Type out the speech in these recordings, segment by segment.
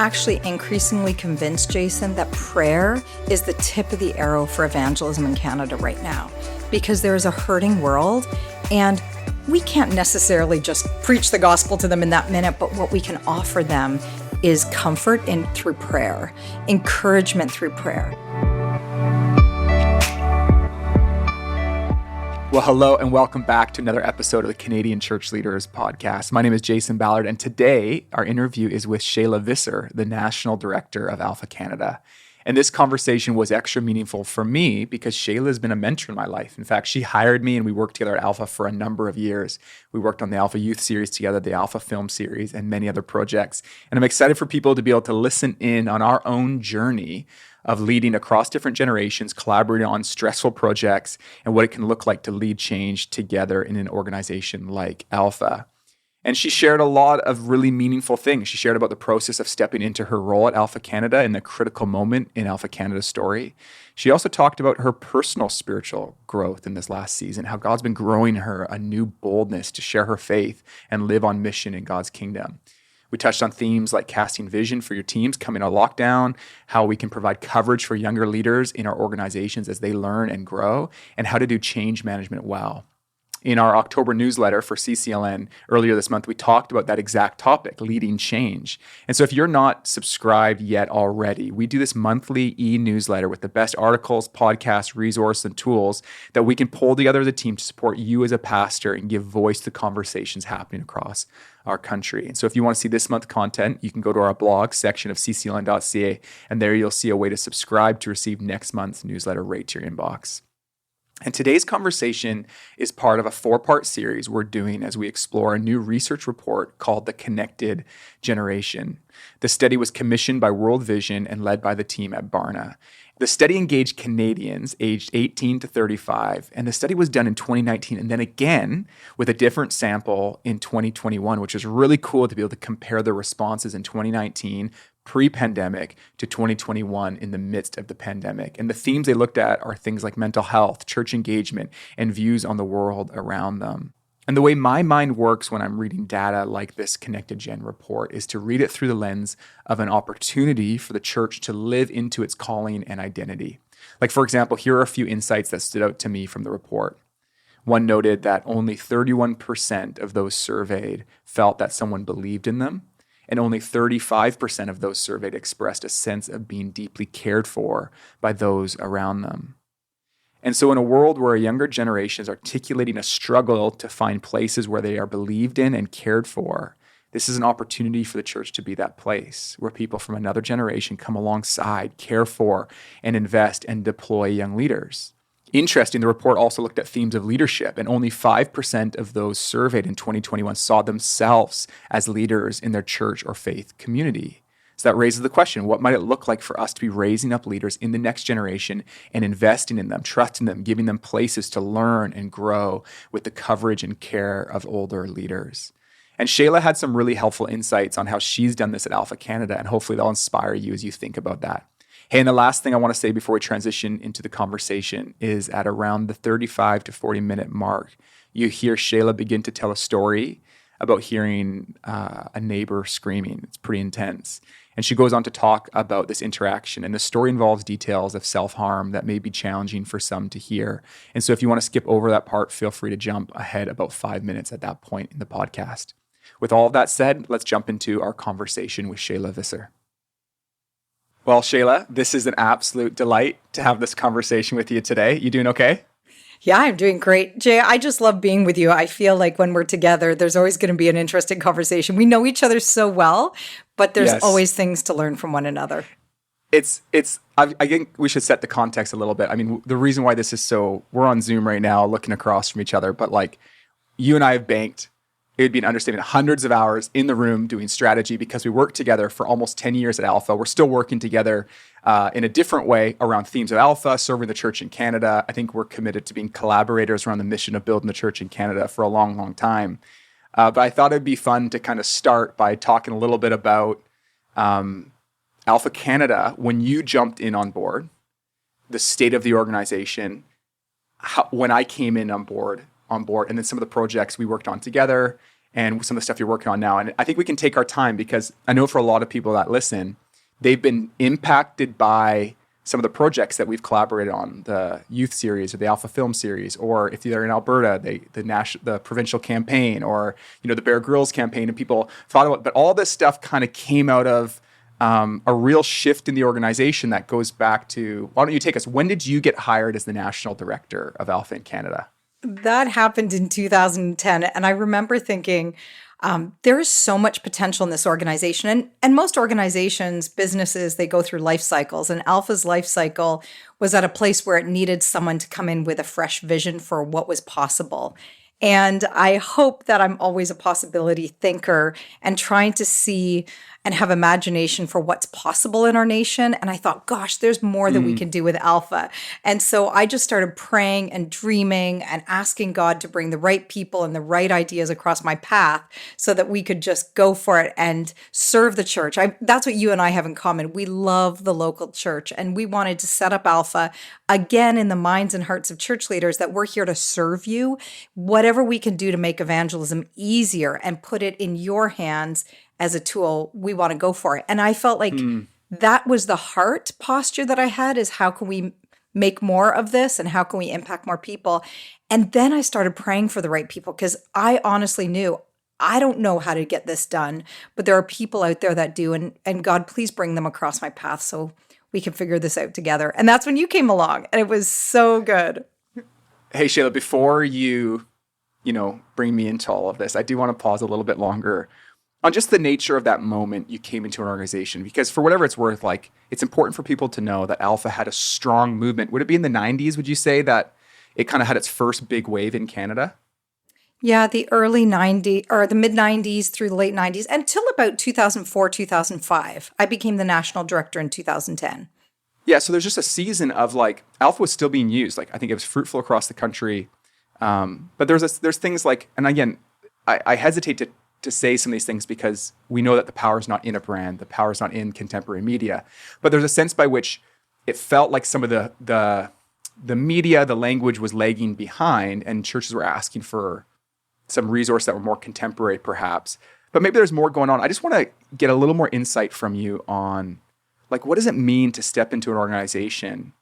actually increasingly convinced, Jason, that prayer is the tip of the arrow for evangelism in Canada right now, because there is a hurting world, and we can't necessarily just preach the gospel to them in that minute, but what we can offer them is comfort through prayer, encouragement through prayer. Well, hello and welcome back to another episode of the Canadian Church Leaders Podcast. My name is Jason Ballard, and today our interview is with Shaila Visser, the National Director of Alpha Canada. And this conversation was extra meaningful for me because Shaila has been a mentor in my life. In fact, she hired me and we worked together at Alpha for a number of years. We worked on the Alpha Youth Series together, the Alpha Film Series, and many other projects. And I'm excited for people to be able to listen in on our own journey of leading across different generations, collaborating on stressful projects, and what it can look like to lead change together in an organization like Alpha. And she shared a lot of really meaningful things. She shared about the process of stepping into her role at Alpha Canada and the critical moment in Alpha Canada's story. She also talked about her personal spiritual growth in this last season, how God's been growing her a new boldness to share her faith and live on mission in God's kingdom. We touched on themes like casting vision for your teams coming out of lockdown, how we can provide coverage for younger leaders in our organizations as they learn and grow, and how to do change management well. In our October newsletter for CCLN earlier this month, we talked about that exact topic, leading change. And so if you're not subscribed yet already, we do this monthly e-newsletter with the best articles, podcasts, resources, and tools that we can pull together as a team to support you as a pastor and give voice to conversations happening across our country. And so if you want to see this month's content, you can go to our blog section of ccln.ca, and there you'll see a way to subscribe to receive next month's newsletter right to your inbox. And today's conversation is part of a 4-part series we're doing as we explore a new research report called The Connected Generation. The study was commissioned by World Vision and led by the team at Barna. The study engaged Canadians aged 18 to 35, and the study was done in 2019 and then again with a different sample in 2021, which is really cool to be able to compare the responses in 2019 pre-pandemic to 2021 in the midst of the pandemic. And the themes they looked at are things like mental health, church engagement, and views on the world around them. And the way my mind works when I'm reading data like this Connected Gen report is to read it through the lens of an opportunity for the church to live into its calling and identity. Like, for example, here are a few insights that stood out to me from the report. One noted that only 31% of those surveyed felt that someone believed in them, and only 35% of those surveyed expressed a sense of being deeply cared for by those around them. And so in a world where a younger generation is articulating a struggle to find places where they are believed in and cared for, this is an opportunity for the church to be that place where people from another generation come alongside, care for, and invest and deploy young leaders. Interesting, the report also looked at themes of leadership, and only 5% of those surveyed in 2021 saw themselves as leaders in their church or faith community. So that raises the question, what might it look like for us to be raising up leaders in the next generation and investing in them, trusting them, giving them places to learn and grow with the coverage and care of older leaders? And Shaila had some really helpful insights on how she's done this at Alpha Canada, and hopefully they'll inspire you as you think about that. Hey, and the last thing I want to say before we transition into the conversation is at around the 35 to 40 minute mark, you hear Shaila begin to tell a story about hearing a neighbor screaming. It's pretty intense. And she goes on to talk about this interaction. And the story involves details of self-harm that may be challenging for some to hear. And so if you want to skip over that part, feel free to jump ahead about 5 minutes at that point in the podcast. With all of that said, let's jump into our conversation with Shaila Visser. Well, Shaila, this is an absolute delight to have this conversation with you today. You doing okay? Yeah, I'm doing great. Jay, I just love being with you. I feel like when we're together, there's always going to be an interesting conversation. We know each other so well, but there's always things to learn from one another. I think we should set the context a little bit. I mean, the reason why this is we're on Zoom right now looking across from each other, but like you and I have banked, it would be an understatement, hundreds of hours in the room doing strategy because we worked together for almost 10 years at Alpha. We're still working together in a different way around themes of Alpha, serving the church in Canada. I think we're committed to being collaborators around the mission of building the church in Canada for a long, long time. But I thought it'd be fun to kind of start by talking a little bit about Alpha Canada. When you jumped in on board, the state of the organization, when I came in on board, and then some of the projects we worked on together, and some of the stuff you're working on now. And I think we can take our time because I know for a lot of people that listen, they've been impacted by some of the projects that we've collaborated on, the youth series or the Alpha Film series, or if they're in Alberta, the provincial campaign, or the Bear Grylls campaign, and people thought about. But all this stuff kind of came out of a real shift in the organization that goes back to. Why don't you take us? When did you get hired as the national director of Alpha in Canada? That happened in 2010, and I remember thinking, there is so much potential in this organization. And most organizations, businesses, they go through life cycles. And Alpha's life cycle was at a place where it needed someone to come in with a fresh vision for what was possible. And I hope that I'm always a possibility thinker and trying to see and have imagination for what's possible in our nation. And I thought, gosh, there's more that we can do with Alpha. And so I just started praying and dreaming and asking God to bring the right people and the right ideas across my path so that we could just go for it and serve the church. That's what you and I have in common. We love the local church, and we wanted to set up Alpha again in the minds and hearts of church leaders that we're here to serve you. Whatever we can do to make evangelism easier and put it in your hands as a tool, we want to go for it. And I felt like that was the heart posture that I had, is how can we make more of this and how can we impact more people? And then I started praying for the right people, because I honestly knew I don't know how to get this done, but there are people out there that do. And God, please bring them across my path so we can figure this out together. And that's when you came along, and it was so good. Hey, Shaila, before you bring me into all of this, I do want to pause a little bit longer on just the nature of that moment you came into an organization, because for whatever it's worth, it's important for people to know that Alpha had a strong movement. Would it be in the 90s, would you say, that it kind of had its first big wave in Canada? Yeah, the early 90s or the mid 90s through the late 90s until about 2004, 2005. I became the national director in 2010. Yeah, so there's just a season of Alpha was still being used. I think it was fruitful across the country. But there's things and again, I hesitate to say some of these things because we know that the power is not in a brand, the power is not in contemporary media. But there's a sense by which it felt like some of the media, the language was lagging behind, and churches were asking for some resources that were more contemporary, perhaps. But maybe there's more going on. I just want to get a little more insight from you on, what does it mean to step into an organization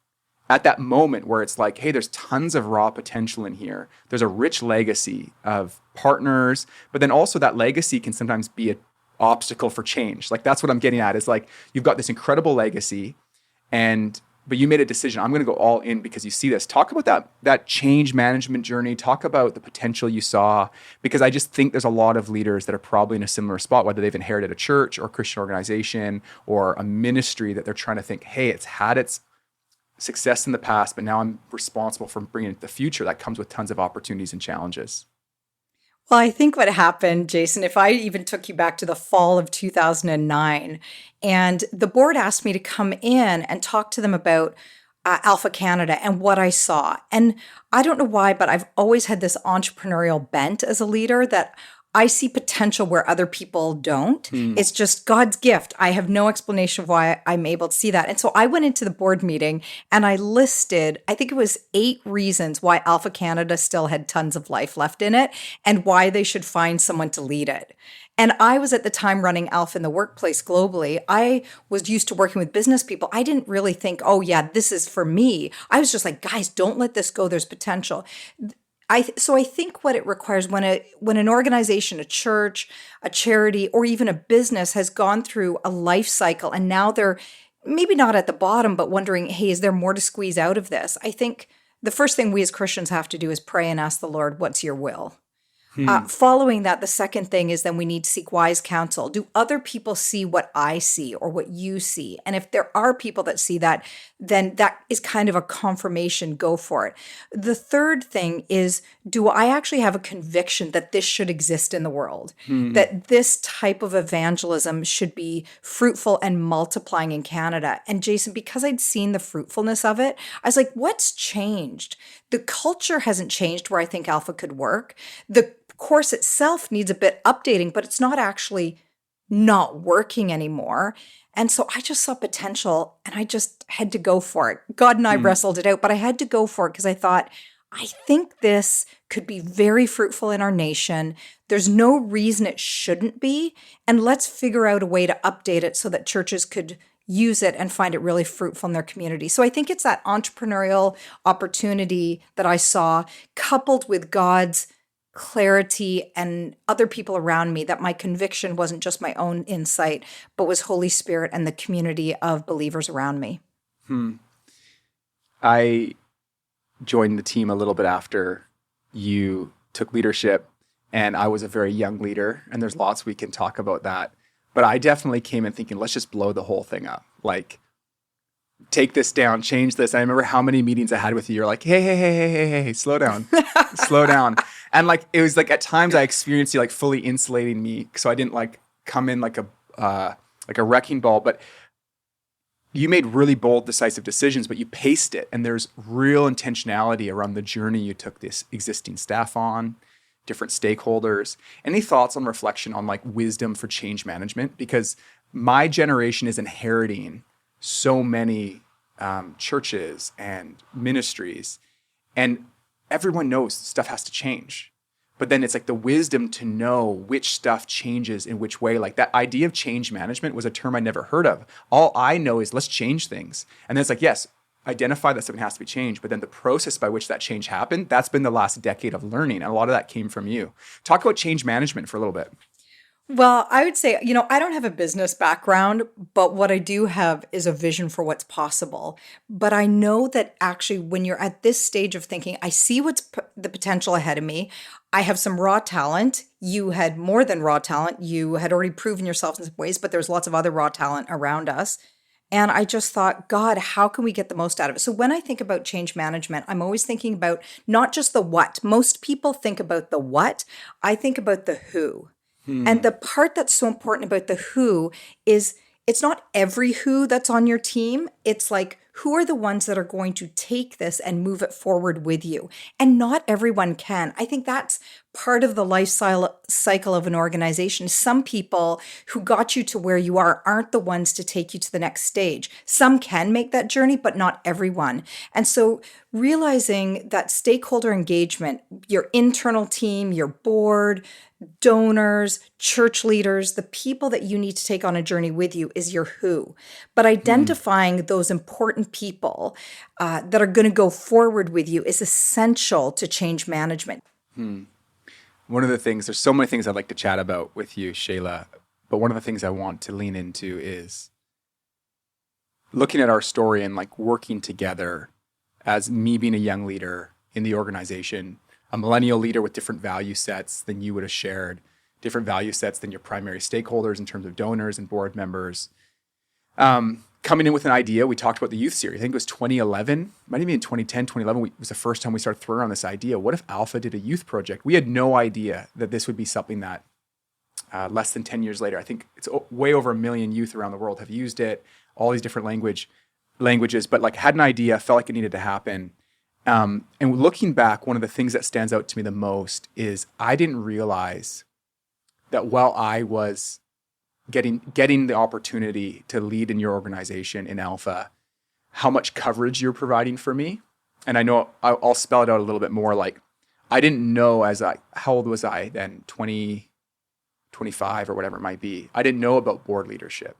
at that moment where it's hey, there's tons of raw potential in here. There's a rich legacy of partners, but then also that legacy can sometimes be an obstacle for change. That's what I'm getting at, is you've got this incredible legacy, but you made a decision. I'm going to go all in because you see this. Talk about that change management journey. Talk about the potential you saw, because I just think there's a lot of leaders that are probably in a similar spot, whether they've inherited a church or a Christian organization or a ministry that they're trying to think, hey, it's had its success in the past, but now I'm responsible for bringing it to the future. That comes with tons of opportunities and challenges. Well, I think what happened, Jason, if I even took you back to the fall of 2009, and the board asked me to come in and talk to them about Alpha Canada and what I saw. And I don't know why, but I've always had this entrepreneurial bent as a leader that I see potential where other people don't. It's just God's gift. I have no explanation of why I'm able to see that. And so I went into the board meeting and I listed, I think it was 8 reasons why Alpha Canada still had tons of life left in it and why they should find someone to lead it. And I was at the time running Alpha in the workplace globally. I was used to working with business people. I didn't really think, oh yeah, this is for me. I was just guys, don't let this go. There's potential. So I think what it requires when an organization, a church, a charity, or even a business has gone through a life cycle and now they're maybe not at the bottom, but wondering, hey, is there more to squeeze out of this? I think the first thing we as Christians have to do is pray and ask the Lord, what's your will? Following that, the second thing is then we need to seek wise counsel. Do other people see what I see or what you see? And if there are people that see that, then that is kind of a confirmation, go for it. The third thing is, do I actually have a conviction that this should exist in the world? That this type of evangelism should be fruitful and multiplying in Canada? And Jason, because I'd seen the fruitfulness of it, I was like, what's changed? The culture hasn't changed where I think Alpha could work. The course itself needs a bit updating, but it's not actually not working anymore. And so I just saw potential and I just had to go for it. God and I wrestled it out, but I had to go for it because I thought, I think this could be very fruitful in our nation. There's no reason it shouldn't be. And let's figure out a way to update it so that churches could use it and find it really fruitful in their community. So I think it's that entrepreneurial opportunity that I saw, coupled with God's clarity and other people around me, that my conviction wasn't just my own insight, but was Holy Spirit and the community of believers around me. I joined the team a little bit after you took leadership, and I was a very young leader, and there's lots we can talk about that. But I definitely came in thinking, let's just blow the whole thing up. Like, take this down, change this. I remember how many meetings I had with you. You're like, hey, slow down, slow down. And like, it was like at times I experienced you like fully insulating me, so I didn't like come in like a wrecking ball. But you made really bold, decisive decisions, but you paced it. And there's real intentionality around the journey you took this existing staff on, different stakeholders. Any thoughts on reflection on like wisdom for change management? Because my generation is inheriting so many churches and ministries, and everyone knows stuff has to change. But then it's like the wisdom to know which stuff changes in which way. Like that idea of change management was a term I never heard of. All I know is let's change things. And then it's like, yes, identify that something has to be changed, but then the process by which that change happened, that's been the last decade of learning. And a lot of that came from you. Talk about change management for a little bit. Well, I would say, I don't have a business background, but what I do have is a vision for what's possible. But I know that actually when you're at this stage of thinking, I see what's the potential ahead of me. I have some raw talent. You had more than raw talent. You had already proven yourself in some ways, but there's lots of other raw talent around us. And I just thought, God, how can we get the most out of it? So when I think about change management, I'm always thinking about not just the what. Most people think about the what. I think about the who. And the part that's so important about the who is it's not every who that's on your team. It's like, who are the ones that are going to take this and move it forward with you? And not everyone can. I think that's part of the life cycle of an organization. Some people who got you to where you are aren't the ones to take you to the next stage. Some can make that journey, but not everyone. And so realizing that stakeholder engagement, your internal team, your board, donors, church leaders, the people that you need to take on a journey with you is your who. But identifying those important people that are going to go forward with you is essential to change management. One of the things, there's so many things I'd like to chat about with you, Shaila, but one of the things I want to lean into is looking at our story and like working together as me being a young leader in the organization, a millennial leader with different value sets than you would have shared, different value sets than your primary stakeholders in terms of donors and board members. Coming in with an idea, we talked about the youth series. I think it was 2011, might even be in 2010, 2011 was the first time we started throwing around this idea. What if Alpha did a youth project? We had no idea that this would be something that less than 10 years later, I think it's way over 1 million youth around the world have used it, all these different languages, but like had an idea, felt like it needed to happen. And looking back, one of the things that stands out to me the most is I didn't realize that while I was getting the opportunity to lead in your organization in Alpha, how much coverage you're providing for me. And I know I'll spell it out a little bit more. Like I didn't know how old was I then? 20, 25 or whatever it might be. I didn't know about board leadership.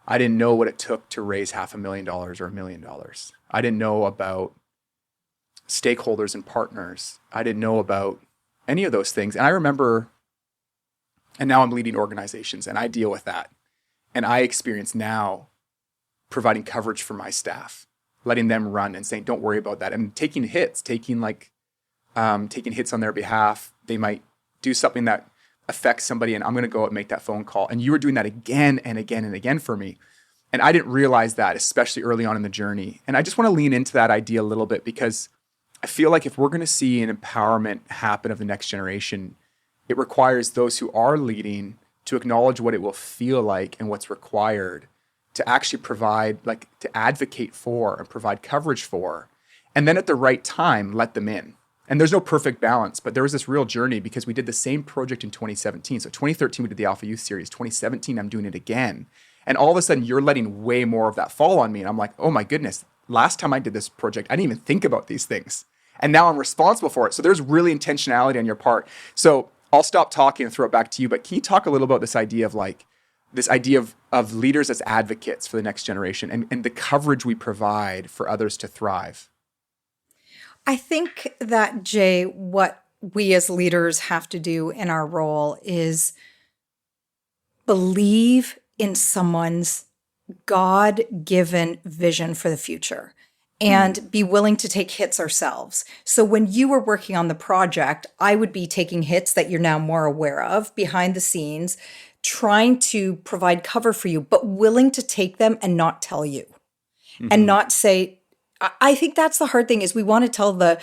I didn't know what it took to raise $500,000 or $1 million. I didn't know about stakeholders and partners. I didn't know about any of those things. And I remember, and now I'm leading organizations and I deal with that. And I experience now providing coverage for my staff, letting them run and saying, don't worry about that. And taking hits on their behalf. They might do something that affects somebody and I'm going to go and make that phone call. And you were doing that again and again and again for me. And I didn't realize that, especially early on in the journey. And I just want to lean into that idea a little bit because I feel like if we're going to see an empowerment happen of the next generation, it requires those who are leading to acknowledge what it will feel like and what's required to actually provide, like to advocate for and provide coverage for, and then at the right time, let them in. And there's no perfect balance, but there was this real journey because we did the same project in 2017. So 2013, we did the Alpha Youth Series. 2017, I'm doing it again. And all of a sudden, you're letting way more of that fall on me. And I'm like, oh my goodness, last time I did this project, I didn't even think about these things. And now I'm responsible for it. So there's really intentionality on your part. So I'll stop talking and throw it back to you. But can you talk a little about this idea of leaders as advocates for the next generation and the coverage we provide for others to thrive? I think that, Jay, what we as leaders have to do in our role is believe in someone's God-given vision for the future and be willing to take hits ourselves. So when you were working on the project, I would be taking hits that you're now more aware of behind the scenes, trying to provide cover for you, but willing to take them and not tell you and not say, I think that's the hard thing is we want to tell the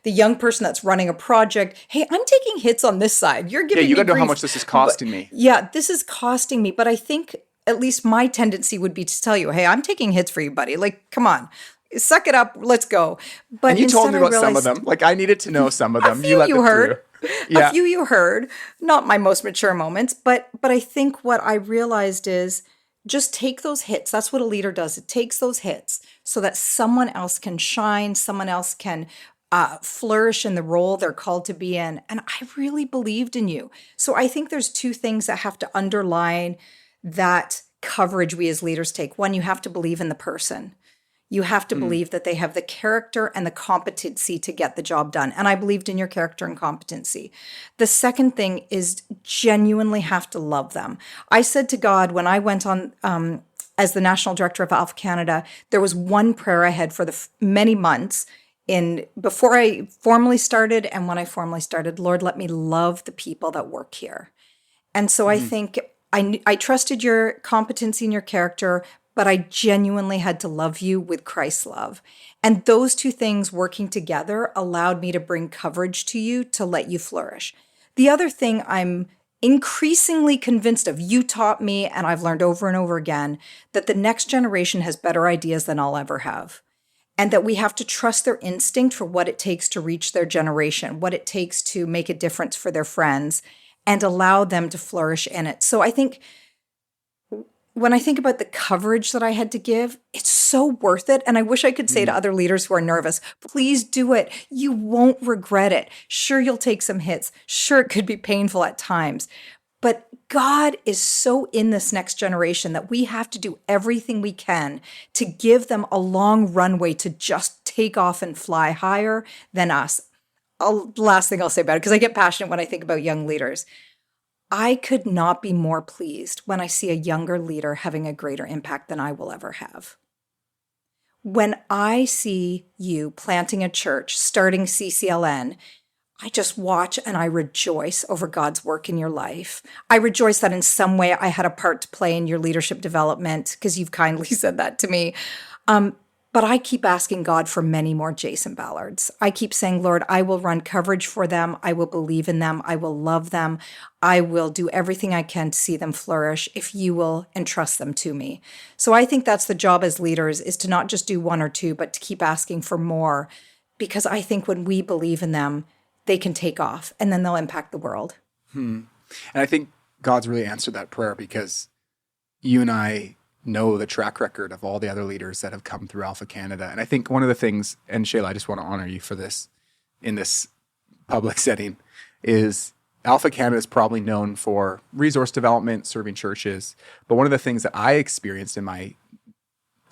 young person that's running a project, hey, I'm taking hits on this side. You're giving me you got to know how grief, much this is costing me. Yeah, this is costing me. But I think at least my tendency would be to tell you, hey, I'm taking hits for you, buddy. Like, come on, suck it up. Let's go. But and you told me about some of them. Like, I needed to know some of them. You let them heard. Through. Yeah. A few you heard, not my most mature moments. But I think what I realized is just take those hits. That's what a leader does. It takes those hits so that someone else can shine, someone else can flourish in the role they're called to be in. And I really believed in you. So I think there's two things that have to underline that coverage we as leaders take. One, you have to believe in the person. You have to believe that they have the character and the competency to get the job done. And I believed in your character and competency. The second thing is genuinely have to love them. I said to God when I went on as the national director of Alpha Canada, there was one prayer I had for the many months before I formally started and when I formally started. Lord, let me love the people that work here. And so I think I trusted your competency and your character, but I genuinely had to love you with Christ's love. And those two things working together allowed me to bring coverage to you to let you flourish. The other thing I'm increasingly convinced of, you taught me, and I've learned over and over again, that the next generation has better ideas than I'll ever have. And that we have to trust their instinct for what it takes to reach their generation, what it takes to make a difference for their friends, and allow them to flourish in it. So I think when I think about the coverage that I had to give, it's so worth it. And I wish I could say to other leaders who are nervous, please do it. You won't regret it. Sure, you'll take some hits. Sure, it could be painful at times. But God is so in this next generation that we have to do everything we can to give them a long runway to just take off and fly higher than us. Last thing I'll say about it, because I get passionate when I think about young leaders. I could not be more pleased when I see a younger leader having a greater impact than I will ever have. When I see you planting a church, starting CCLN, I just watch and I rejoice over God's work in your life. I rejoice that in some way I had a part to play in your leadership development, because you've kindly said that to me. But I keep asking God for many more Jason Ballards. I keep saying, Lord, I will run coverage for them. I will believe in them. I will love them. I will do everything I can to see them flourish if you will entrust them to me. So I think that's the job as leaders, is to not just do one or two, but to keep asking for more, because I think when we believe in them, they can take off and then they'll impact the world. And I think God's really answered that prayer, because you and I know the track record of all the other leaders that have come through Alpha Canada. And I think one of the things, and Shaila, I just want to honor you for this in this public setting, is Alpha Canada is probably known for resource development, serving churches. But one of the things that I experienced in my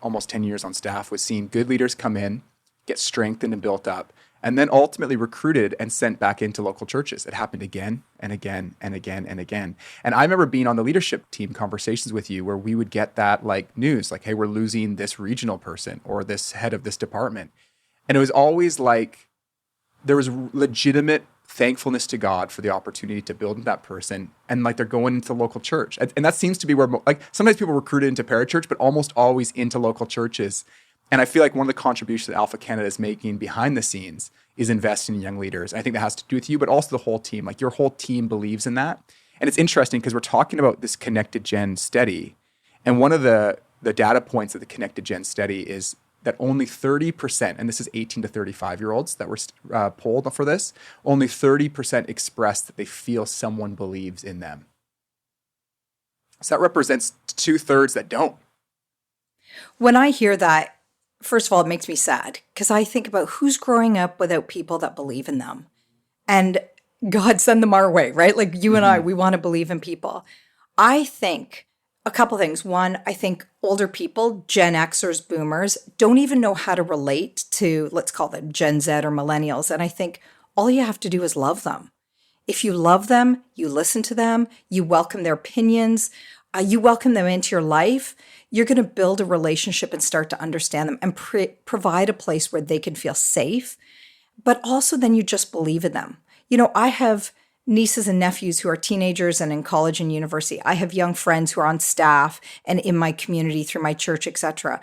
almost 10 years on staff was seeing good leaders come in, get strengthened and built up, and then ultimately recruited and sent back into local churches. It happened again and again and again and again. And I remember being on the leadership team conversations with you where we would get that like news, like, hey, we're losing this regional person or this head of this department. And it was always like there was legitimate thankfulness to God for the opportunity to build that person. And like they're going into local church. And that seems to be where, like, sometimes people recruited into parachurch, but almost always into local churches. And I feel like one of the contributions that Alpha Canada is making behind the scenes is investing in young leaders. I think that has to do with you, but also the whole team. Like, your whole team believes in that. And it's interesting because we're talking about this Connected Gen study. And one of the data points of the Connected Gen study is that only 30%, and this is 18 to 35-year-olds that were polled for this, only 30% expressed that they feel someone believes in them. So that represents 2/3 that don't. When I hear that, first of all, it makes me sad because I think about who's growing up without people that believe in them. And God send them our way, right? Like you and I, we want to believe in people. I think a couple things. One, I think older people, Gen Xers, boomers, don't even know how to relate to, let's call them Gen Z or millennials. And I think all you have to do is love them. If you love them, you listen to them, you welcome their opinions, you welcome them into your life, you're going to build a relationship and start to understand them and provide a place where they can feel safe. But also then you just believe in them. You know, I have nieces and nephews who are teenagers and in college and university. I have young friends who are on staff and in my community through my church, etc.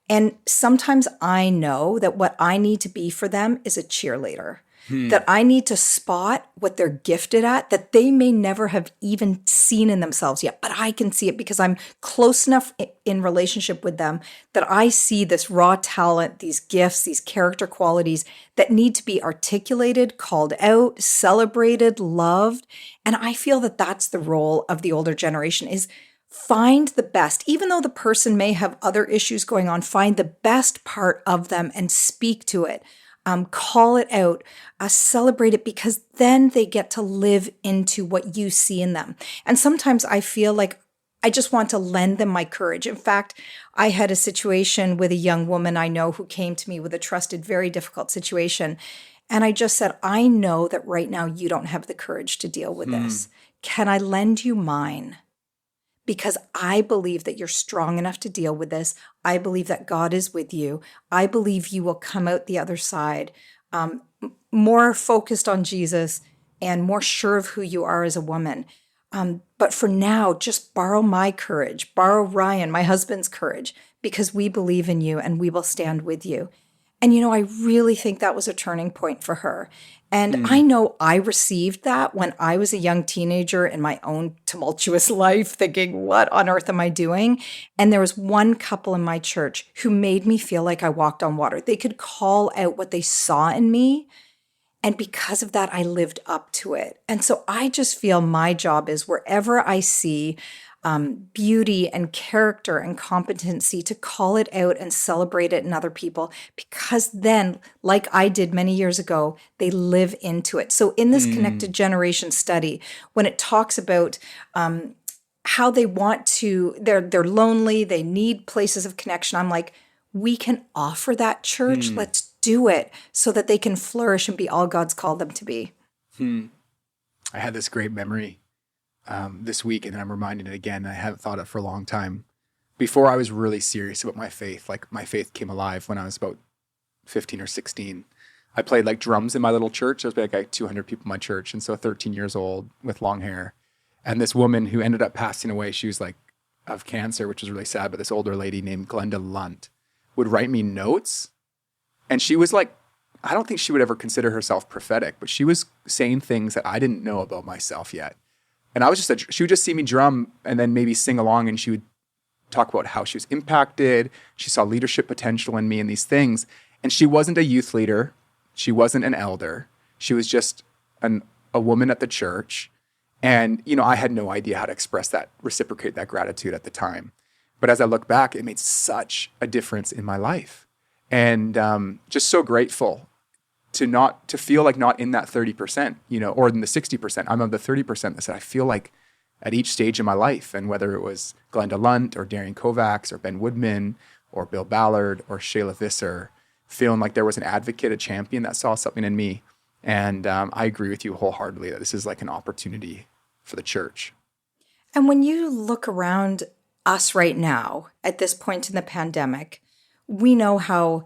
And sometimes I know that what I need to be for them is a cheerleader. That I need to spot what they're gifted at that they may never have even seen in themselves yet, but I can see it because I'm close enough in relationship with them that I see this raw talent, these gifts, these character qualities that need to be articulated, called out, celebrated, loved. And I feel that that's the role of the older generation is find the best, even though the person may have other issues going on, find the best part of them and speak to it. Call it out, celebrate it, because then they get to live into what you see in them. And sometimes I feel like I just want to lend them my courage. In fact, I had a situation with a young woman I know who came to me with a trusted, very difficult situation. And I just said, I know that right now you don't have the courage to deal with this. Can I lend you mine? Because I believe that you're strong enough to deal with this. I believe that God is with you. I believe you will come out the other side more focused on Jesus and more sure of who you are as a woman. But for now, just borrow my courage, borrow Ryan, my husband's courage, because we believe in you and we will stand with you. And, you know, I really think that was a turning point for her. And I know I received that when I was a young teenager in my own tumultuous life, thinking, what on earth am I doing? And there was one couple in my church who made me feel like I walked on water. They could call out what they saw in me. And because of that, I lived up to it. And so I just feel my job is wherever I see beauty and character and competency to call it out and celebrate it in other people, because then, like I did many years ago, they live into it. So in this connected generation study, when it talks about how they want to, they're lonely, they need places of connection, I'm like, we can offer that, church. Let's do it so that they can flourish and be all God's called them to be. I had this great memory this week, and I'm reminded it again. I haven't thought it for a long time. Before I was really serious about my faith, like my faith came alive when I was about 15 or 16. I played like drums in my little church. There was like 200 people in my church. And so 13 years old with long hair. And this woman who ended up passing away, she was like of cancer, which was really sad. But this older lady named Glenda Lunt would write me notes. And she was like, I don't think she would ever consider herself prophetic, but she was saying things that I didn't know about myself yet. And I was she would just see me drum and then maybe sing along, and she would talk about how she was impacted. She saw leadership potential in me and these things. And she wasn't a youth leader. She wasn't an elder. She was just a woman at the church. And, you know, I had no idea how to express that, reciprocate that gratitude at the time. But as I look back, it made such a difference in my life. And just so grateful to feel like not in that 30%, you know, or in the 60%. I'm of the 30% that said, I feel like at each stage of my life, and whether it was Glenda Lunt or Darian Kovacs or Ben Woodman or Bill Ballard or Shaila Visser, feeling like there was an advocate, a champion that saw something in me. And I agree with you wholeheartedly that this is like an opportunity for the church. And when you look around us right now, at this point in the pandemic, we know how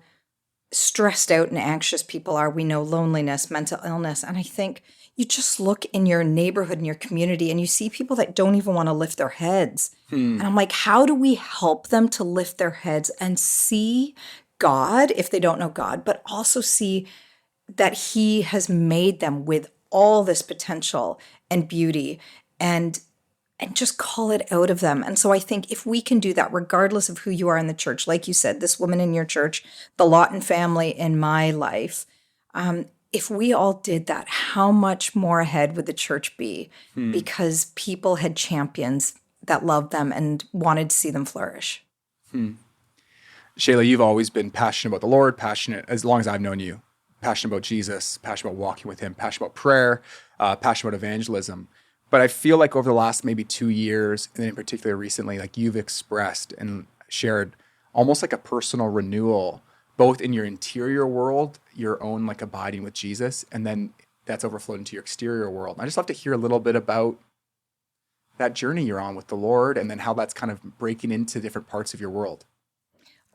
stressed out and anxious people are. We know loneliness, mental illness. And I think you just look in your neighborhood, in your community, and you see people that don't even want to lift their heads. And I'm like, how do we help them to lift their heads and see God, if they don't know God, but also see that He has made them with all this potential and beauty, and just call it out of them. And so I think if we can do that, regardless of who you are in the church, like you said, this woman in your church, the Lawton family in my life, if we all did that, how much more ahead would the church be? Because people had champions that loved them and wanted to see them flourish. Shaila, you've always been passionate about the Lord, passionate as long as I've known you, passionate about Jesus, passionate about walking with him, passionate about prayer, passionate about evangelism. But I feel like over the last maybe 2 years, and then in particular recently, like you've expressed and shared almost like a personal renewal, both in your interior world, your own like abiding with Jesus, and then that's overflowed into your exterior world. And I just love to hear a little bit about that journey you're on with the Lord, and then how that's kind of breaking into different parts of your world.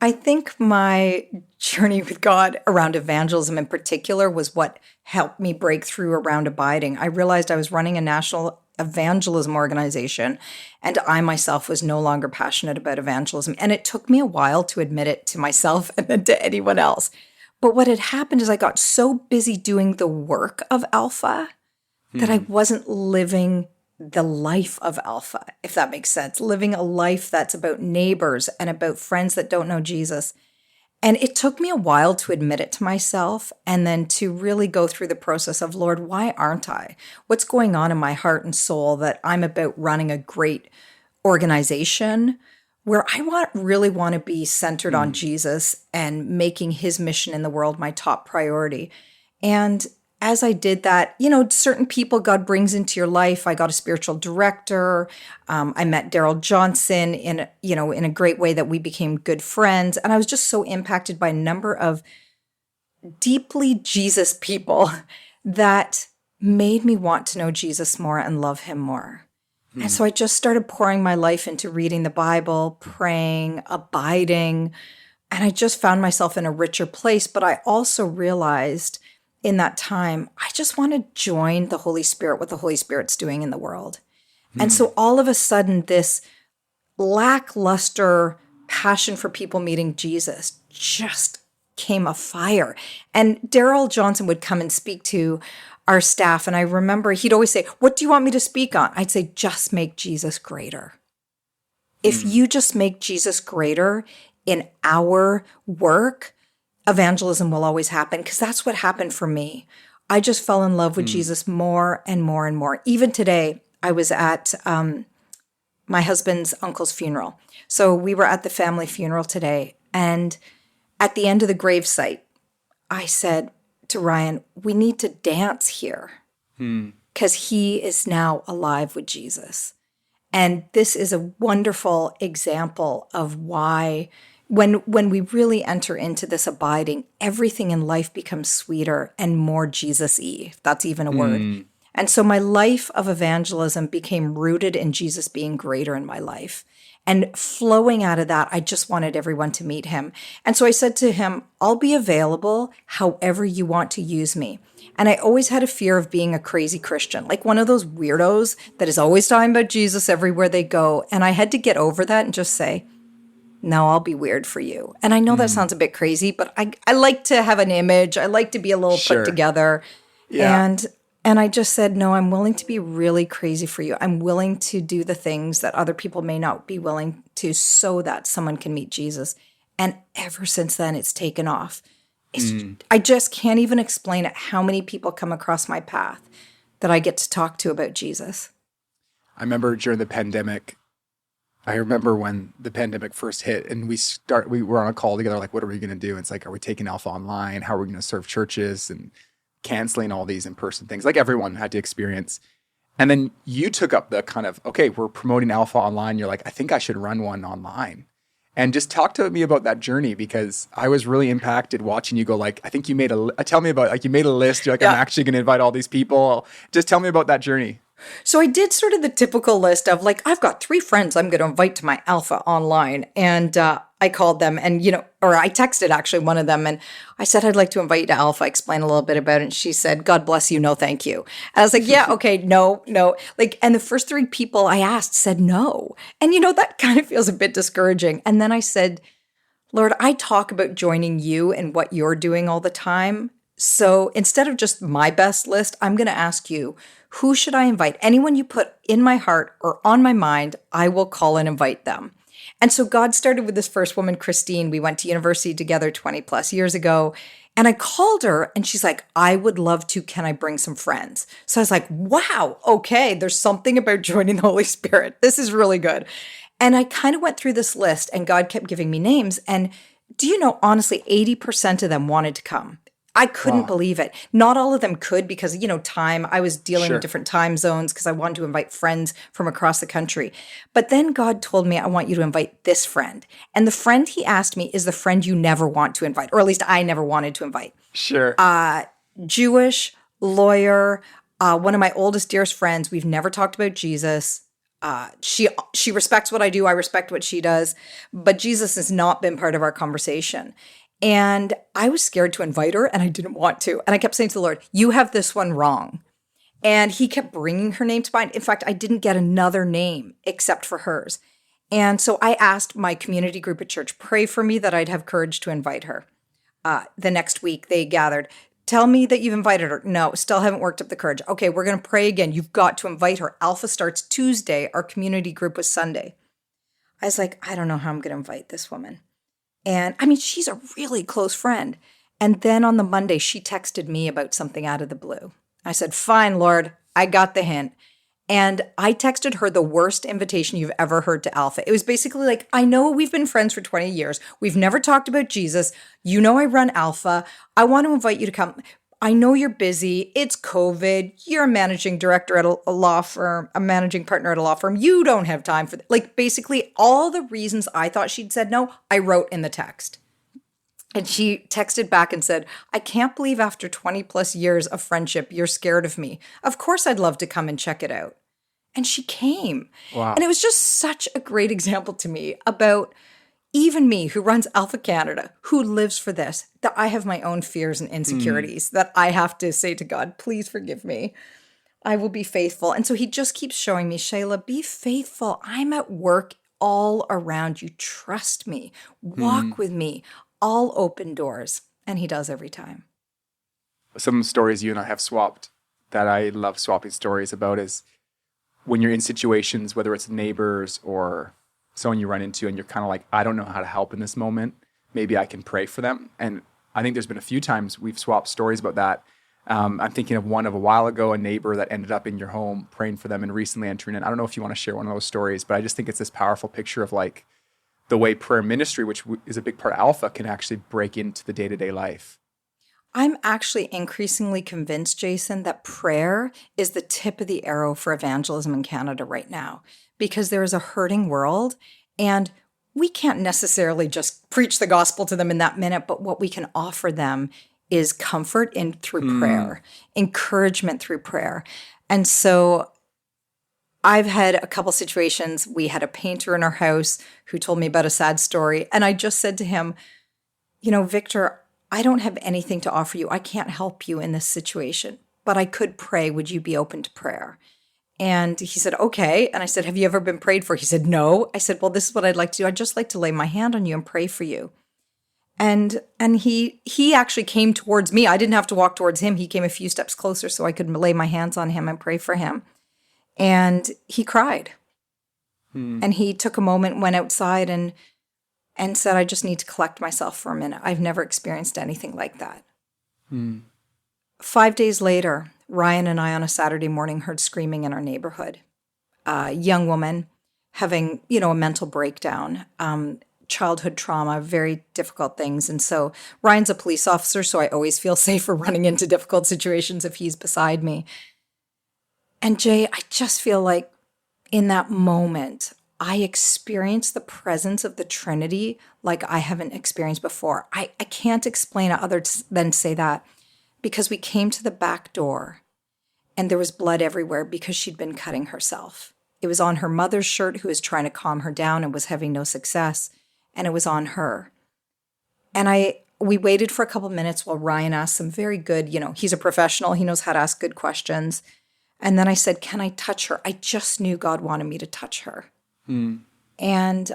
I think my journey with God around evangelism in particular was what helped me break through around abiding. I realized I was running a national evangelism organization, and I myself was no longer passionate about evangelism. And it took me a while to admit it to myself and then to anyone else. But what had happened is I got so busy doing the work of Alpha that I wasn't living the life of Alpha, if that makes sense, living a life that's about neighbors and about friends that don't know Jesus. And it took me a while to admit it to myself and then to really go through the process of, Lord, why aren't I? What's going on in my heart and soul that I'm about running a great organization where I really want to be centered on Jesus and making his mission in the world my top priority. And as I did that, certain people God brings into your life. I got a spiritual director. I met Daryl Johnson in a great way that we became good friends. And I was just so impacted by a number of deeply Jesus people that made me want to know Jesus more and love him more. And so I just started pouring my life into reading the Bible, praying, abiding, and I just found myself in a richer place. But I also realized in that time, I just want to join the Holy Spirit, what the Holy Spirit's doing in the world. And so all of a sudden, this lackluster passion for people meeting Jesus just came afire. And Daryl Johnson would come and speak to our staff. And I remember he'd always say, "What do you want me to speak on?" I'd say, "Just make Jesus greater." If you just make Jesus greater in our work, evangelism will always happen, because that's what happened for me. I just fell in love with Jesus more and more and more. Even today, I was at my husband's uncle's funeral. So we were at the family funeral today. And at the end of the gravesite, I said to Ryan, we need to dance here because he is now alive with Jesus. And this is a wonderful example of why when we really enter into this abiding, everything in life becomes sweeter and more Jesus-y, if that's even a word. And so my life of evangelism became rooted in Jesus being greater in my life. And flowing out of that, I just wanted everyone to meet him. And so I said to him, I'll be available however you want to use me. And I always had a fear of being a crazy Christian, like one of those weirdos that is always talking about Jesus everywhere they go. And I had to get over that and just say, no, I'll be weird for you. And I know that sounds a bit crazy, but I like to have an image. I like to be a little put together. Yeah. And I just said, no, I'm willing to be really crazy for you. I'm willing to do the things that other people may not be willing to so that someone can meet Jesus. And ever since then, it's taken off. I just can't even explain it, how many people come across my path that I get to talk to about Jesus. I remember during the pandemic, I remember when the pandemic first hit and we were on a call together, like, what are we going to do? And it's like, are we taking Alpha online? How are we going to serve churches? And canceling all these in-person things like everyone had to experience. And then you took up the kind of, okay, we're promoting Alpha online. You're like, I think I should run one online. And just talk to me about that journey, because I was really impacted watching you go, like, I think you made tell me about, like, you made a list. You're like, I'm actually going to invite all these people. Just tell me about that journey. So I did sort of the typical list of, like, I've got 3 friends I'm going to invite to my Alpha online. And I called them and, or I texted actually one of them and I said, I'd like to invite you to Alpha, explain a little bit about it. And she said, God bless you. No, thank you. And I was like, yeah, okay, no. Like, and the first 3 people I asked said no. And, that kind of feels a bit discouraging. And then I said, Lord, I talk about joining you and what you're doing all the time. So instead of just my best list, I'm going to ask you, who should I invite? Anyone you put in my heart or on my mind, I will call and invite them. And so God started with this first woman, Christine. We went to university together 20 plus years ago. And I called her and she's like, I would love to. Can I bring some friends? So I was like, wow, okay, there's something about joining the Holy Spirit. This is really good. And I kind of went through this list and God kept giving me names. And do you know, honestly, 80% of them wanted to come. I couldn't Wow. believe it. Not all of them could because, time, I was dealing with Sure. different time zones because I wanted to invite friends from across the country. But then God told me, I want you to invite this friend. And the friend he asked me is the friend you never want to invite, or at least I never wanted to invite. Sure. Jewish, lawyer, one of my oldest, dearest friends. We've never talked about Jesus. She respects what I do. I respect what she does. But Jesus has not been part of our conversation. And I was scared to invite her and I didn't want to. And I kept saying to the Lord, you have this one wrong. And he kept bringing her name to mind. In fact, I didn't get another name except for hers. And so I asked my community group at church, pray for me that I'd have courage to invite her. The next week they gathered. Tell me that you've invited her. No, still haven't worked up the courage. Okay, we're going to pray again. You've got to invite her. Alpha starts Tuesday. Our community group was Sunday. I was like, I don't know how I'm going to invite this woman. And I mean, she's a really close friend. And then on the Monday, she texted me about something out of the blue. I said, fine, Lord, I got the hint. And I texted her the worst invitation you've ever heard to Alpha. It was basically like, I know we've been friends for 20 years. We've never talked about Jesus. You know I run Alpha. I want to invite you to come. I know you're busy. It's COVID. You're a managing director at a law firm, a managing partner at a law firm. You don't have time for like basically all the reasons I thought she'd said no, I wrote in the text. And she texted back and said, I can't believe after 20 plus years of friendship, you're scared of me. Of course, I'd love to come and check it out. And she came. Wow. And it was just such a great example to me about even me who runs Alpha Canada, who lives for this, that I have my own fears and insecurities that I have to say to God, please forgive me. I will be faithful. And so he just keeps showing me, Shaila, be faithful. I'm at work all around you. Trust me. Walk with me. All open doors. And he does every time. Some stories you and I have swapped that I love swapping stories about is when you're in situations, whether it's neighbors or someone you run into and you're kind of like, I don't know how to help in this moment. Maybe I can pray for them. And I think there's been a few times we've swapped stories about that. I'm thinking of one of a while ago, a neighbor that ended up in your home praying for them and recently entering in. I don't know if you want to share one of those stories, but I just think it's this powerful picture of like the way prayer ministry, which is a big part of Alpha, can actually break into the day-to-day life. I'm actually increasingly convinced, Jason, that prayer is the tip of the arrow for evangelism in Canada right now, because there is a hurting world and we can't necessarily just preach the gospel to them in that minute, but what we can offer them is comfort through prayer, encouragement through prayer. And so I've had a couple situations. We had a painter in our house who told me about a sad story. And I just said to him, Victor, I don't have anything to offer you. I can't help you in this situation, but I could pray. Would you be open to prayer? And he said, okay. And I said, have you ever been prayed for? He said, no. I said, well, this is what I'd like to do. I'd just like to lay my hand on you and pray for you. And he actually came towards me. I didn't have to walk towards him. He came a few steps closer so I could lay my hands on him and pray for him. And he cried. And he took a moment, went outside and said, I just need to collect myself for a minute. I've never experienced anything like that. 5 days later, Ryan and I on a Saturday morning heard screaming in our neighborhood. A young woman having, a mental breakdown, childhood trauma, very difficult things. And so Ryan's a police officer, so I always feel safer running into difficult situations if he's beside me. And Jay, I just feel like in that moment, I experienced the presence of the Trinity like I haven't experienced before. I can't explain it other than say that, because we came to the back door and there was blood everywhere because she'd been cutting herself. It was on her mother's shirt, who was trying to calm her down and was having no success, and it was on her. And we waited for a couple minutes while Ryan asked some very good, he's a professional, he knows how to ask good questions. And then I said, can I touch her? I just knew God wanted me to touch her. And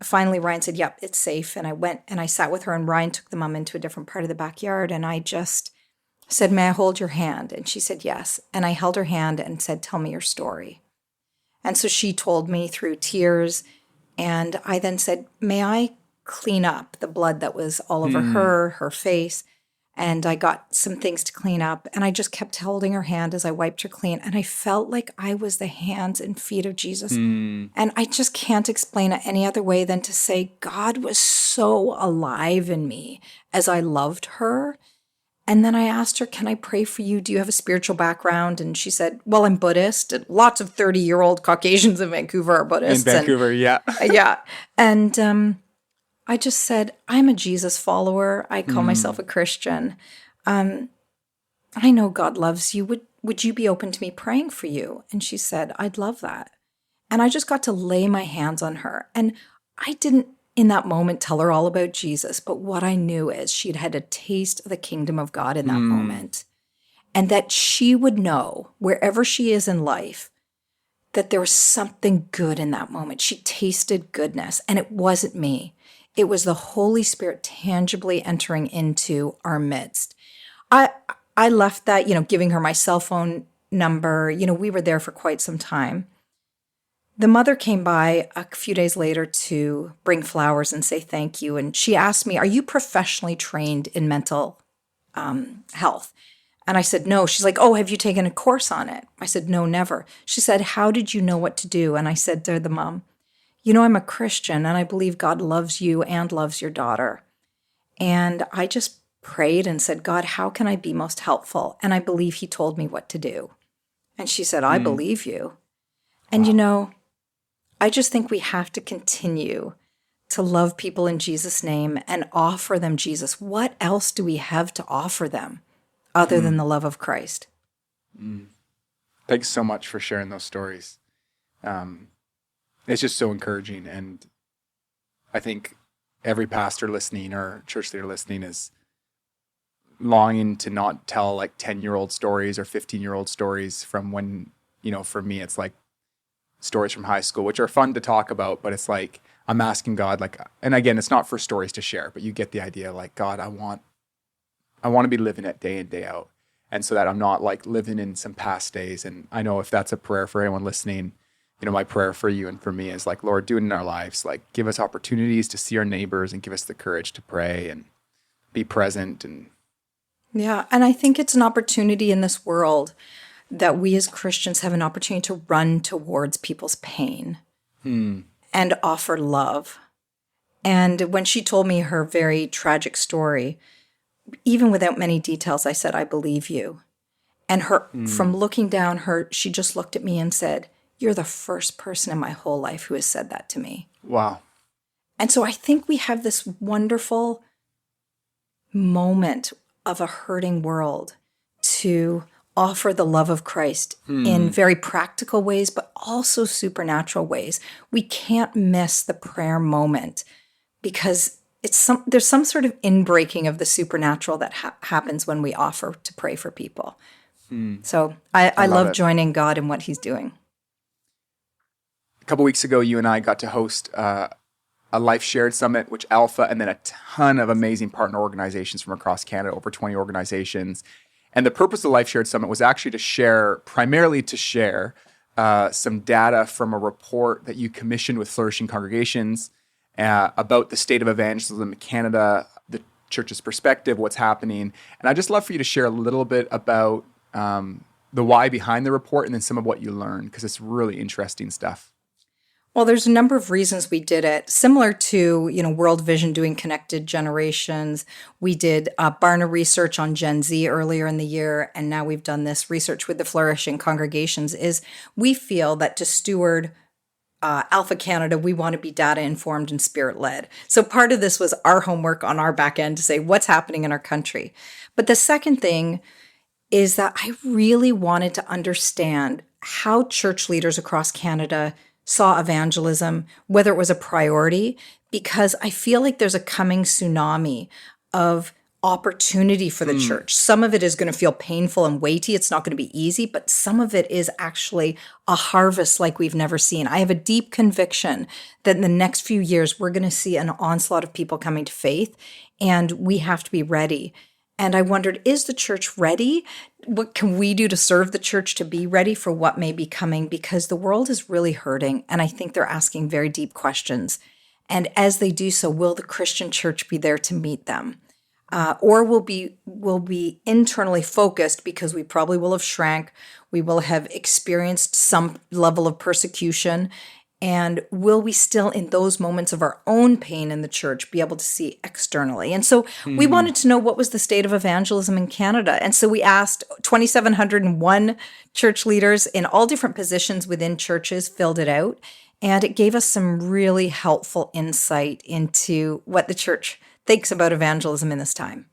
finally, Ryan said, yep, it's safe. And I went and I sat with her, and Ryan took the mom into a different part of the backyard. And I just said, may I hold your hand? And she said, yes. And I held her hand and said, tell me your story. And so she told me through tears. And I then said, may I clean up the blood that was all over her face? and I got some things to clean up, and I just kept holding her hand as I wiped her clean, and I felt like I was the hands and feet of Jesus. And I just can't explain it any other way than to say God was so alive in me as I loved her. And then I asked her, can I pray for you? Do you have a spiritual background? And she said, well, I'm Buddhist. And lots of 30-year-old Caucasians in Vancouver are Buddhists. In Vancouver, yeah. Yeah. And I just said, I'm a Jesus follower. I call myself a Christian. I know God loves you. Would you be open to me praying for you? And she said, I'd love that. And I just got to lay my hands on her. And I didn't in that moment tell her all about Jesus, but what I knew is she'd had a taste of the kingdom of God in that moment. And that she would know, wherever she is in life, that there was something good in that moment. She tasted goodness, and it wasn't me. It was the Holy Spirit tangibly entering into our midst. I left that, giving her my cell phone number. We were there for quite some time. The mother came by a few days later to bring flowers and say thank you. And she asked me, are you professionally trained in mental health? And I said, no. She's like, oh, have you taken a course on it? I said, no, never. She said, how did you know what to do? And I said to the mom, I'm a Christian and I believe God loves you and loves your daughter. And I just prayed and said, God, how can I be most helpful? And I believe he told me what to do. And she said, I believe you. And I just think we have to continue to love people in Jesus' name and offer them Jesus. What else do we have to offer them other than the love of Christ? Thanks so much for sharing those stories. It's just so encouraging. And I think every pastor listening or church leader listening is longing to not tell like 10-year-old stories or 15-year-old stories from when, for me, it's like stories from high school, which are fun to talk about, but it's like, I'm asking God, and again, it's not for stories to share, but you get the idea, like, God, I want to be living it day in, day out. And so that I'm not like living in some past days. And I know if that's a prayer for anyone listening, my prayer for you and for me is like, Lord, do it in our lives. Like, give us opportunities to see our neighbors and give us the courage to pray and be present. And yeah. And I think it's an opportunity in this world that we as Christians have an opportunity to run towards people's pain and offer love. And when she told me her very tragic story, even without many details, I said, I believe you. And from looking down, she just looked at me and said, you're the first person in my whole life who has said that to me. Wow. And so I think we have this wonderful moment of a hurting world to offer the love of Christ in very practical ways, but also supernatural ways. We can't miss the prayer moment because there's some sort of inbreaking of the supernatural that happens when we offer to pray for people. So I love joining God in what he's doing. A couple weeks ago, you and I got to host a Life Shared Summit, which Alpha, and then a ton of amazing partner organizations from across Canada, over 20 organizations. And the purpose of the Life Shared Summit was actually primarily to share some data from a report that you commissioned with Flourishing Congregations about the state of evangelism in Canada, the church's perspective, what's happening. And I'd just love for you to share a little bit about the why behind the report and then some of what you learned, because it's really interesting stuff. Well, there's a number of reasons we did it. Similar to, World Vision doing Connected Generations, we did Barna research on Gen Z earlier in the year, and now we've done this research with the Flourishing Congregations, is we feel that to steward Alpha Canada, we want to be data-informed and spirit-led. So part of this was our homework on our back end to say what's happening in our country. But the second thing is that I really wanted to understand how church leaders across Canada saw evangelism, whether it was a priority, because I feel like there's a coming tsunami of opportunity for the church. Some of it is going to feel painful and weighty. It's not going to be easy, but some of it is actually a harvest like we've never seen. I have a deep conviction that in the next few years, we're going to see an onslaught of people coming to faith, and we have to be ready. And I wondered, is the church ready? What can we do to serve the church to be ready for what may be coming? Because the world is really hurting, and I think they're asking very deep questions. And as they do so, will the Christian church be there to meet them? or will be internally focused because we probably will have shrank. We will have experienced some level of persecution. And will we still, in those moments of our own pain in the church, be able to see externally? And so we wanted to know what was the state of evangelism in Canada. And so we asked 2,701 church leaders in all different positions within churches, filled it out. And it gave us some really helpful insight into what the church thinks about evangelism in this time.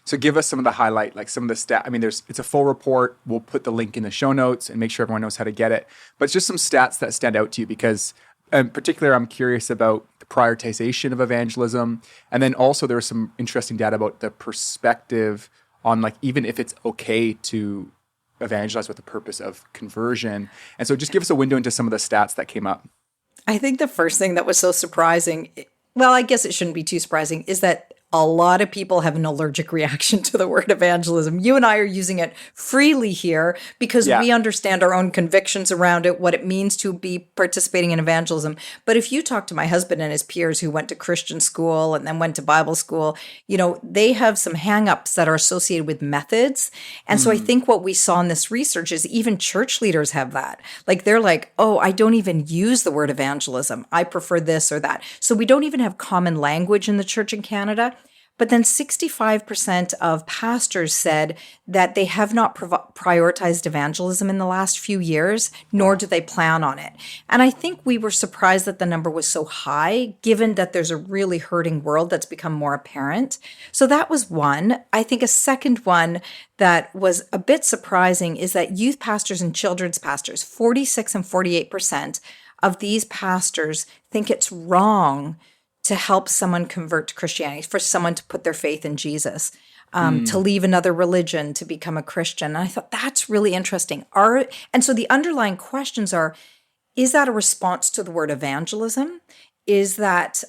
So give us some of the highlight, like some of the stats. I mean, it's a full report. We'll put the link in the show notes and make sure everyone knows how to get it. But it's just some stats that stand out to you because, in particular, I'm curious about the prioritization of evangelism. And then also there's some interesting data about the perspective on like, even if it's okay to evangelize with the purpose of conversion. And so just give us a window into some of the stats that came up. I think the first thing that was so surprising, well, I guess it shouldn't be too surprising, is that a lot of people have an allergic reaction to the word evangelism. You and I are using it freely here because we understand our own convictions around it, what it means to be participating in evangelism. But if you talk to my husband and his peers who went to Christian school and then went to Bible school, they have some hang-ups that are associated with methods. And so I think what we saw in this research is even church leaders have that. Like they're like, oh, I don't even use the word evangelism. I prefer this or that. So we don't even have common language in the church in Canada. But then 65% of pastors said that they have not prioritized evangelism in the last few years, nor do they plan on it. And I think we were surprised that the number was so high, given that there's a really hurting world that's become more apparent. So that was one. I think a second one that was a bit surprising is that youth pastors and children's pastors, 46 and 48% of these pastors think it's wrong to help someone convert to Christianity, for someone to put their faith in Jesus, to leave another religion, to become a Christian. And I thought that's really interesting. And so the underlying questions are, is that a response to the word evangelism? Is that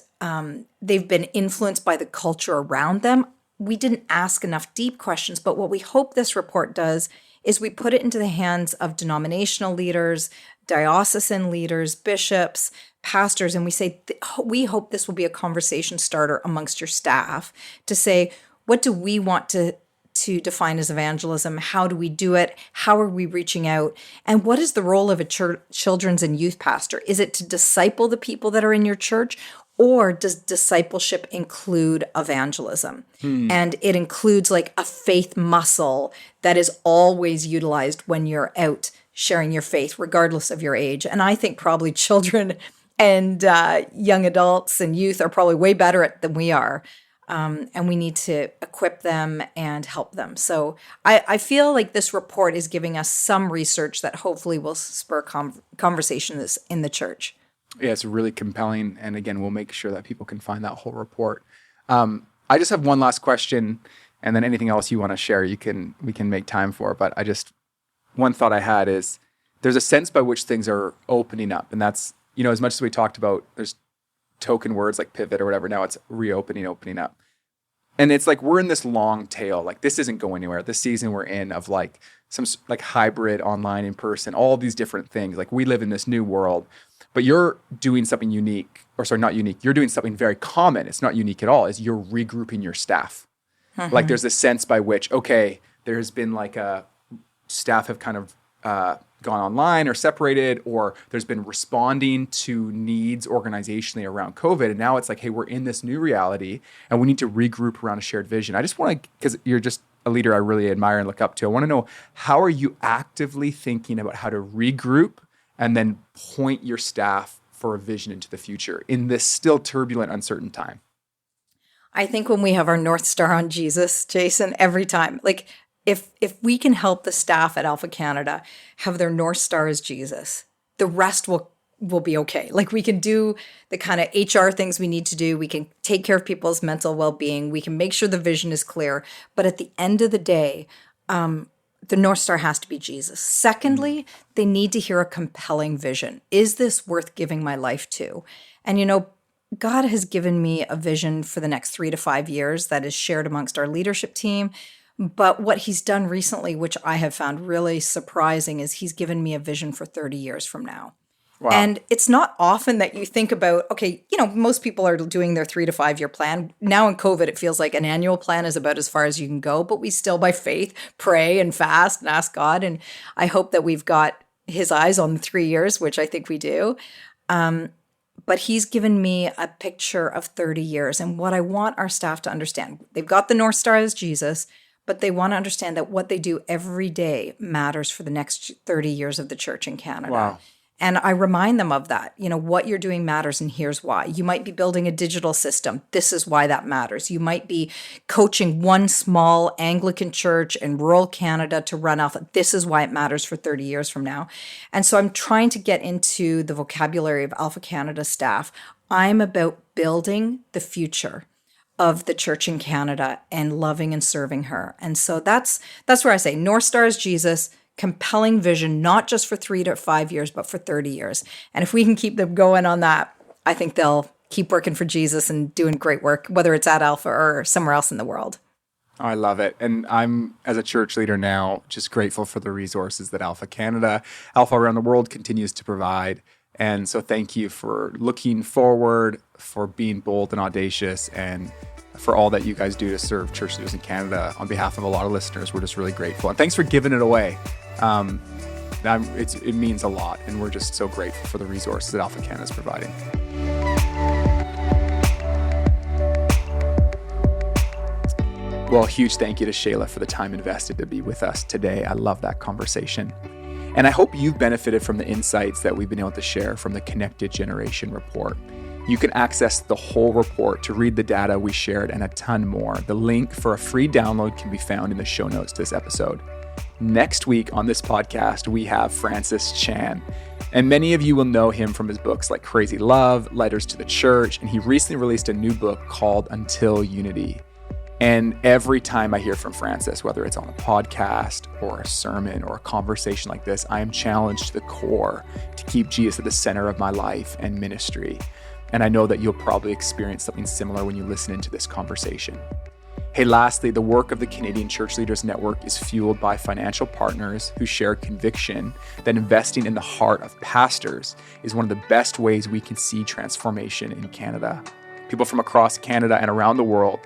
they've been influenced by the culture around them? We didn't ask enough deep questions, but what we hope this report does is we put it into the hands of denominational leaders, diocesan leaders, bishops, pastors, and we say, we hope this will be a conversation starter amongst your staff to say, what do we want to define as evangelism? How do we do it? How are we reaching out? And what is the role of a children's and youth pastor? Is it to disciple the people that are in your church? Or does discipleship include evangelism? And it includes like a faith muscle that is always utilized when you're out sharing your faith, regardless of your age. And I think probably children and young adults and youth are probably way better at it than we are. And we need to equip them and help them. So I feel like this report is giving us some research that hopefully will spur conversation in the church. Yeah, it's really compelling. And again, we'll make sure that people can find that whole report. I just have one last question, and then anything else you want to share, we can make time for. But one thought I had is there's a sense by which things are opening up. And that's, as much as we talked about, there's token words like pivot or whatever. Now it's reopening, opening up. And it's like we're in this long tail. Like this isn't going anywhere. This season we're in of like some like hybrid, online, in person, all these different things. Like we live in this new world. But you're doing something unique, or sorry, not unique. You're doing something very common. It's not unique at all. Is you're regrouping your staff. Like there's this sense by which, okay, there's been like staff have kind of gone online or separated, or there's been responding to needs organizationally around COVID. And now it's like, hey, we're in this new reality and we need to regroup around a shared vision. I just want to, because you're just a leader I really admire and look up to. I want to know, how are you actively thinking about how to regroup and then point your staff for a vision into the future in this still turbulent, uncertain time? I think when we have our North Star on Jesus, Jason, every time, like if we can help the staff at Alpha Canada have their North Star as Jesus, the rest will be okay. Like we can do the kind of HR things we need to do. We can take care of people's mental well-being. We can make sure the vision is clear. But at the end of the day, the North Star has to be Jesus. Secondly, they need to hear a compelling vision. Is this worth giving my life to? And God has given me a vision for the next 3 to 5 years that is shared amongst our leadership team. But what he's done recently, which I have found really surprising, is he's given me a vision for 30 years from now. Wow. And it's not often that you think about, okay, most people are doing their 3 to 5 year plan. Now in COVID, it feels like an annual plan is about as far as you can go, but we still by faith pray and fast and ask God. And I hope that we've got his eyes on the 3 years, which I think we do. But he's given me a picture of 30 years. And what I want our staff to understand, they've got the North Star as Jesus, but they want to understand that what they do every day matters for the next 30 years of the church in Canada. Wow. And I remind them of that. What you're doing matters, and here's why. You might be building a digital system. This is why that matters. You might be coaching one small Anglican church in rural Canada to run Alpha. This is why it matters for 30 years from now. And so I'm trying to get into the vocabulary of Alpha Canada staff. I'm about building the future of the church in Canada and loving and serving her. And so that's where I say North Star is Jesus. Compelling vision, not just for 3 to 5 years, but for 30 years. And if we can keep them going on that, I think they'll keep working for Jesus and doing great work, whether it's at Alpha or somewhere else in the world. Oh, I love it. And I'm, as a church leader now, just grateful for the resources that Alpha Canada, Alpha around the world continues to provide. And so thank you for looking forward, for being bold and audacious, and for all that you guys do to serve church leaders in Canada. On behalf of a lot of listeners, we're just really grateful. And thanks for giving it away. It means a lot, and we're just so grateful for the resources that Alpha Canada is providing. Well, huge thank you to Shaila for the time invested to be with us today. I love that conversation. And I hope you've benefited from the insights that we've been able to share from the Connected Generation report. You can access the whole report to read the data we shared and a ton more. The link for a free download can be found in the show notes to this episode. Next week on this podcast, we have Francis Chan. And many of you will know him from his books like Crazy Love, Letters to the Church, and he recently released a new book called Until Unity. And every time I hear from Francis, whether it's on a podcast or a sermon or a conversation like this, I am challenged to the core to keep Jesus at the center of my life and ministry. And I know that you'll probably experience something similar when you listen into this conversation. Hey, lastly, the work of the Canadian Church Leaders Network is fueled by financial partners who share conviction that investing in the heart of pastors is one of the best ways we can see transformation in Canada. People from across Canada and around the world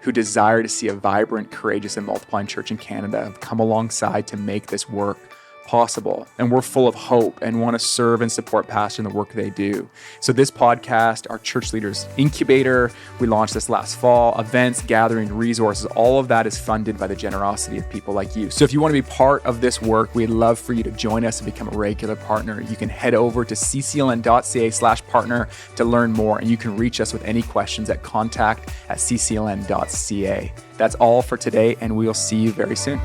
who desire to see a vibrant, courageous, and multiplying church in Canada have come alongside to make this work possible. And we're full of hope and want to serve and support pastors in the work they do. So this podcast, our Church Leaders Incubator, we launched this last fall, events, gathering, resources, all of that is funded by the generosity of people like you. So if you want to be part of this work, we'd love for you to join us and become a regular partner. You can head over to ccln.ca/partner to learn more, and you can reach us with any questions at contact@ccln.ca. That's all for today, and we'll see you very soon.